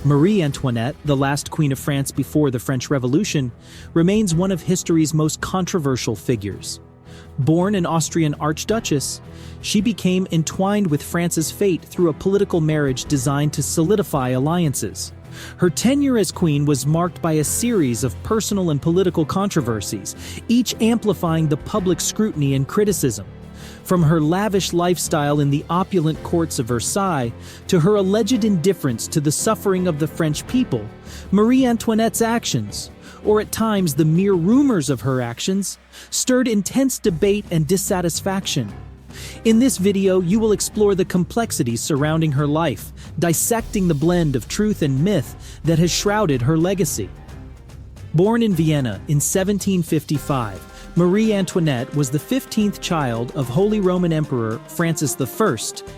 Marie Antoinette, the last queen of France before the French Revolution, remains one of history's most controversial figures. Born an Austrian Archduchess, she became entwined with France's fate through a political marriage designed to solidify alliances. Her tenure as queen was marked by a series of personal and political controversies, each amplifying the public scrutiny and criticism. From her lavish lifestyle in the opulent courts of Versailles to her alleged indifference to the suffering of the French people, Marie Antoinette's actions, or at times the mere rumors of her actions, stirred intense debate and dissatisfaction. In this video, you will explore the complexities surrounding her life, dissecting the blend of truth and myth that has shrouded her legacy. Born in Vienna in 1755, Marie Antoinette was the 15th child of Holy Roman Emperor Francis I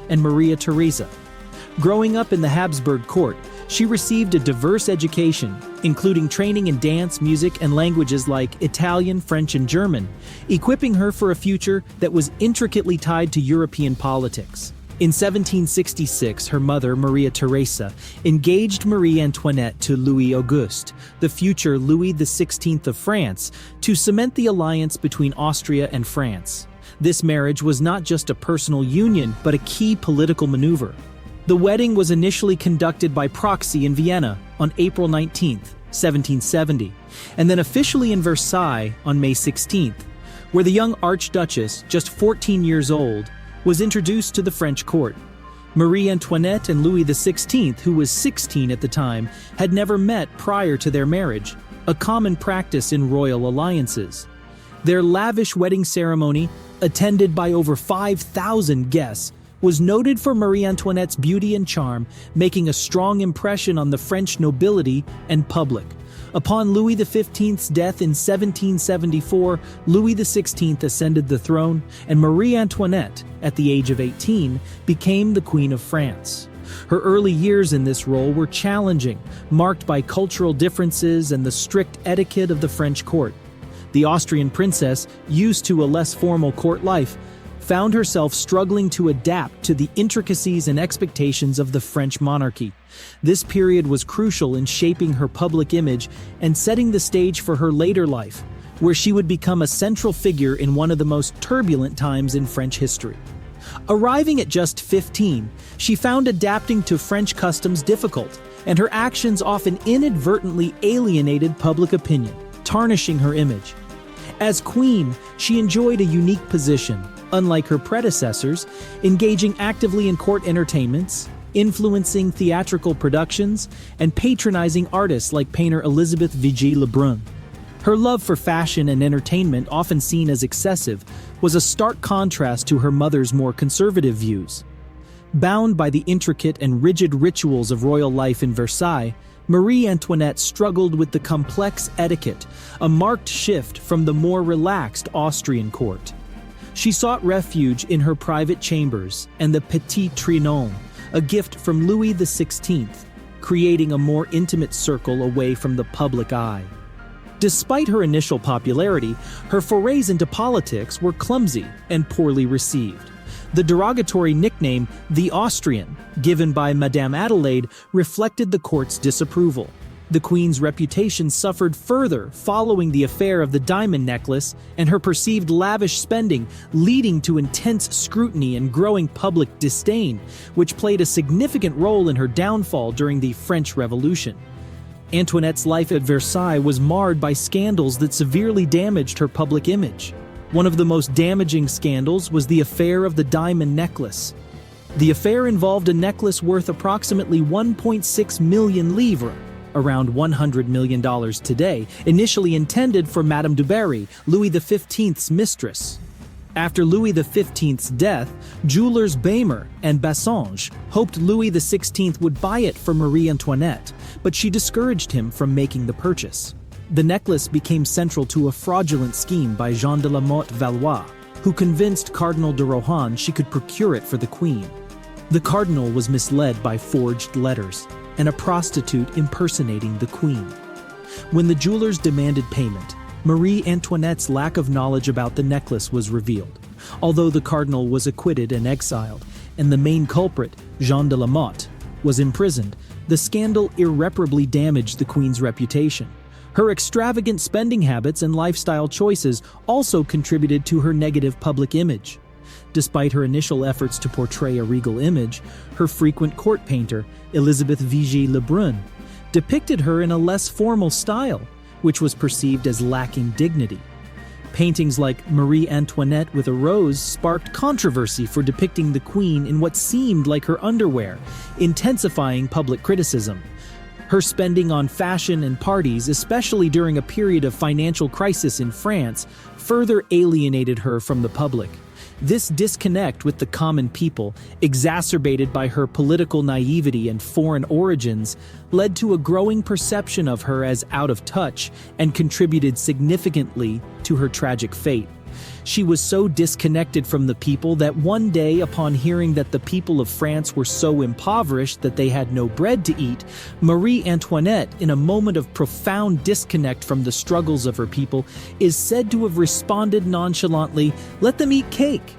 and Maria Theresa. Growing up in the Habsburg court, she received a diverse education, including training in dance, music, and languages like Italian, French, and German, equipping her for a future that was intricately tied to European politics. In 1766, her mother, Maria Theresa, engaged Marie Antoinette to Louis Auguste, the future Louis XVI of France, to cement the alliance between Austria and France. This marriage was not just a personal union, but a key political maneuver. The wedding was initially conducted by proxy in Vienna on April 19, 1770, and then officially in Versailles on May 16, where the young Archduchess, just 14 years old, was introduced to the French court. Marie Antoinette and Louis XVI, who was 16 at the time, had never met prior to their marriage, a common practice in royal alliances. Their lavish wedding ceremony, attended by over 5,000 guests, was noted for Marie Antoinette's beauty and charm, making a strong impression on the French nobility and public. Upon Louis XV's death in 1774, Louis XVI ascended the throne, and Marie Antoinette, at the age of 18, became the Queen of France. Her early years in this role were challenging, marked by cultural differences and the strict etiquette of the French court. The Austrian princess, used to a less formal court life, found herself struggling to adapt to the intricacies and expectations of the French monarchy. This period was crucial in shaping her public image and setting the stage for her later life, where she would become a central figure in one of the most turbulent times in French history. Arriving at just 15, she found adapting to French customs difficult, and her actions often inadvertently alienated public opinion, tarnishing her image. As queen, she enjoyed a unique position. Unlike her predecessors, engaging actively in court entertainments, influencing theatrical productions, and patronizing artists like painter Elizabeth Vigée Lebrun. Her love for fashion and entertainment, often seen as excessive, was a stark contrast to her mother's more conservative views. Bound by the intricate and rigid rituals of royal life in Versailles, Marie Antoinette struggled with the complex etiquette, a marked shift from the more relaxed Austrian court. She sought refuge in her private chambers and the Petit Trianon, a gift from Louis XVI, creating a more intimate circle away from the public eye. Despite her initial popularity, her forays into politics were clumsy and poorly received. The derogatory nickname, the Austrian, given by Madame Adelaide, reflected the court's disapproval. The Queen's reputation suffered further following the affair of the diamond necklace and her perceived lavish spending, leading to intense scrutiny and growing public disdain, which played a significant role in her downfall during the French Revolution. Antoinette's life at Versailles was marred by scandals that severely damaged her public image. One of the most damaging scandals was the affair of the diamond necklace. The affair involved a necklace worth approximately 1.6 million livres, around $100 million today, initially intended for Madame du Barry, Louis XV's mistress. After Louis XV's death, jewelers Baimer and Bassange hoped Louis XVI would buy it for Marie Antoinette, but she discouraged him from making the purchase. The necklace became central to a fraudulent scheme by Jean de la Motte Valois, who convinced Cardinal de Rohan she could procure it for the Queen. The cardinal was misled by forged letters and a prostitute impersonating the Queen. When the jewelers demanded payment, Marie Antoinette's lack of knowledge about the necklace was revealed. Although the cardinal was acquitted and exiled, and the main culprit, Jean de la Motte, was imprisoned, The scandal irreparably damaged the Queen's reputation. Her extravagant spending habits and lifestyle choices also contributed to her negative public image. Despite her initial efforts to portray a regal image, her frequent court painter, Elizabeth Vigée-Lebrun, depicted her in a less formal style, which was perceived as lacking dignity. Paintings like Marie Antoinette with a rose sparked controversy for depicting the Queen in what seemed like her underwear, intensifying public criticism. Her spending on fashion and parties, especially during a period of financial crisis in France, further alienated her from the public. This disconnect with the common people, exacerbated by her political naivety and foreign origins, led to a growing perception of her as out of touch and contributed significantly to her tragic fate. She was so disconnected from the people that one day, upon hearing that the people of France were so impoverished that they had no bread to eat, Marie Antoinette, in a moment of profound disconnect from the struggles of her people, is said to have responded nonchalantly, "Let them eat cake."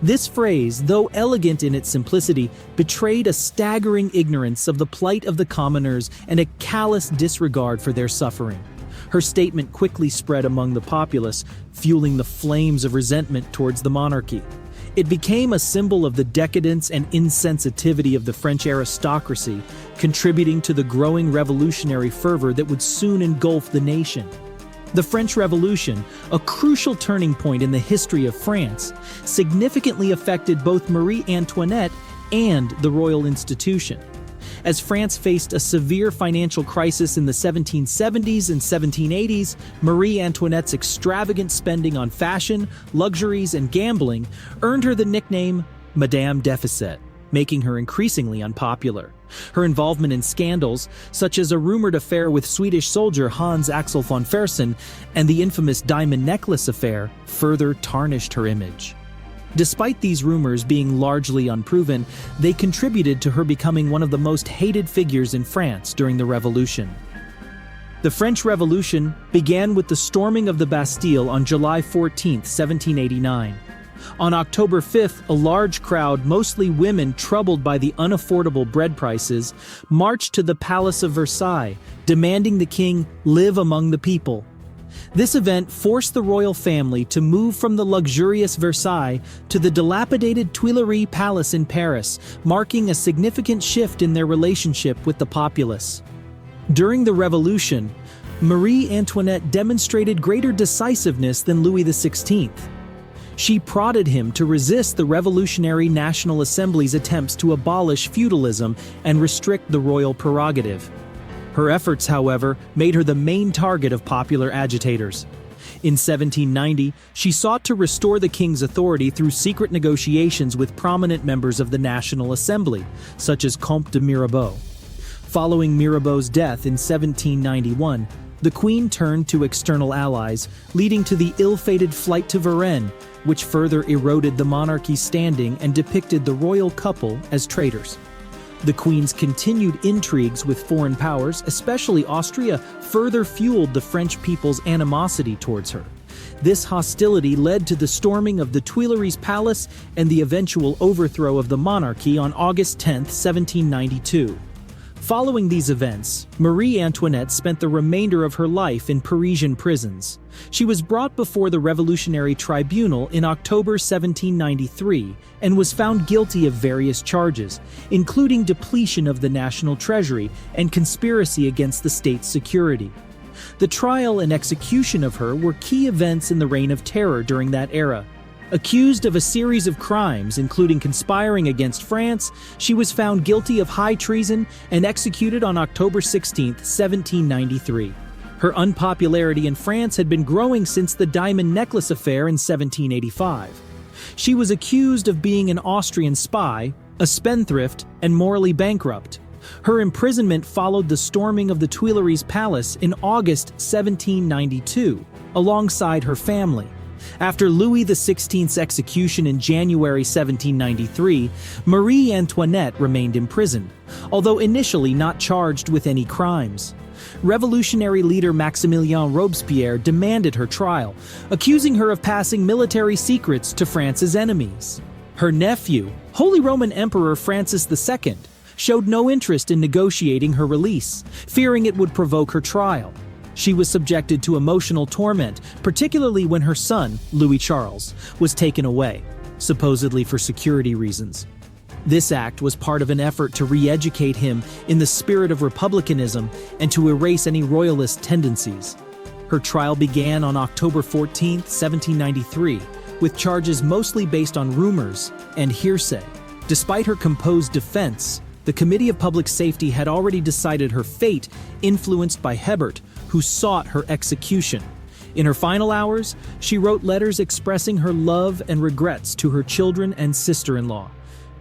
This phrase, though elegant in its simplicity, betrayed a staggering ignorance of the plight of the commoners and a callous disregard for their suffering. Her statement quickly spread among the populace, fueling the flames of resentment towards the monarchy. It became a symbol of the decadence and insensitivity of the French aristocracy, contributing to the growing revolutionary fervor that would soon engulf the nation. The French Revolution, a crucial turning point in the history of France, significantly affected both Marie Antoinette and the royal institution. As France faced a severe financial crisis in the 1770s and 1780s, Marie Antoinette's extravagant spending on fashion, luxuries, and gambling earned her the nickname Madame Deficit, making her increasingly unpopular. Her involvement in scandals, such as a rumored affair with Swedish soldier Hans Axel von Fersen and the infamous diamond necklace affair, further tarnished her image. Despite these rumors being largely unproven, they contributed to her becoming one of the most hated figures in France during the Revolution. The French Revolution began with the storming of the Bastille on July 14, 1789. On October 5th, a large crowd, mostly women troubled by the unaffordable bread prices, marched to the Palace of Versailles, demanding the king live among the people. This event forced the royal family to move from the luxurious Versailles to the dilapidated Tuileries Palace in Paris, marking a significant shift in their relationship with the populace. During the Revolution, Marie Antoinette demonstrated greater decisiveness than Louis XVI. She prodded him to resist the Revolutionary National Assembly's attempts to abolish feudalism and restrict the royal prerogative. Her efforts, however, made her the main target of popular agitators. In 1790, she sought to restore the king's authority through secret negotiations with prominent members of the National Assembly, such as Comte de Mirabeau. Following Mirabeau's death in 1791, the Queen turned to external allies, leading to the ill-fated flight to Varennes, which further eroded the monarchy's standing and depicted the royal couple as traitors. The Queen's continued intrigues with foreign powers, especially Austria, further fueled the French people's animosity towards her. This hostility led to the storming of the Tuileries Palace and the eventual overthrow of the monarchy on August 10, 1792. Following these events, Marie Antoinette spent the remainder of her life in Parisian prisons. She was brought before the Revolutionary Tribunal in October 1793 and was found guilty of various charges, including depletion of the national treasury and conspiracy against the state's security. The trial and execution of her were key events in the Reign of Terror during that era. Accused of a series of crimes, including conspiring against France, she was found guilty of high treason and executed on October 16, 1793. Her unpopularity in France had been growing since the diamond necklace affair in 1785. She was accused of being an Austrian spy, a spendthrift, and morally bankrupt. Her imprisonment followed the storming of the Tuileries Palace in August 1792, alongside her family. After Louis XVI's execution in January 1793, Marie Antoinette remained imprisoned, although initially not charged with any crimes. Revolutionary leader Maximilien Robespierre demanded her trial, accusing her of passing military secrets to France's enemies. Her nephew, Holy Roman Emperor Francis II, showed no interest in negotiating her release, fearing it would provoke her trial. She was subjected to emotional torment, particularly when her son, Louis Charles, was taken away, supposedly for security reasons. This act was part of an effort to re-educate him in the spirit of republicanism and to erase any royalist tendencies. Her trial began on October 14, 1793, with charges mostly based on rumors and hearsay. Despite her composed defense, the Committee of Public Safety had already decided her fate, influenced by Hebert, who sought her execution. In her final hours, she wrote letters expressing her love and regrets to her children and sister-in-law.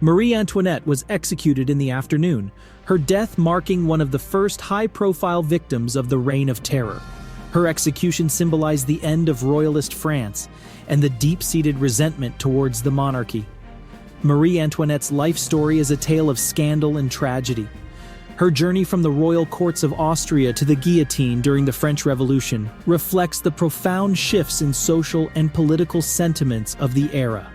Marie Antoinette was executed in the afternoon, her death marking one of the first high-profile victims of the Reign of Terror. Her execution symbolized the end of royalist France and the deep-seated resentment towards the monarchy. Marie Antoinette's life story is a tale of scandal and tragedy. Her journey from the royal courts of Austria to the guillotine during the French Revolution reflects the profound shifts in social and political sentiments of the era.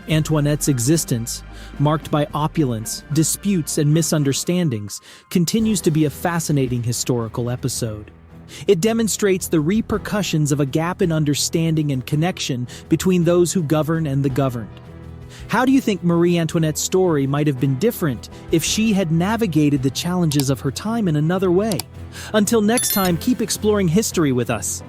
Antoinette's existence, marked by opulence, disputes, and misunderstandings, continues to be a fascinating historical episode. It demonstrates the repercussions of a gap in understanding and connection between those who govern and the governed. How do you think Marie Antoinette's story might have been different if she had navigated the challenges of her time in another way? Until next time, keep exploring history with us.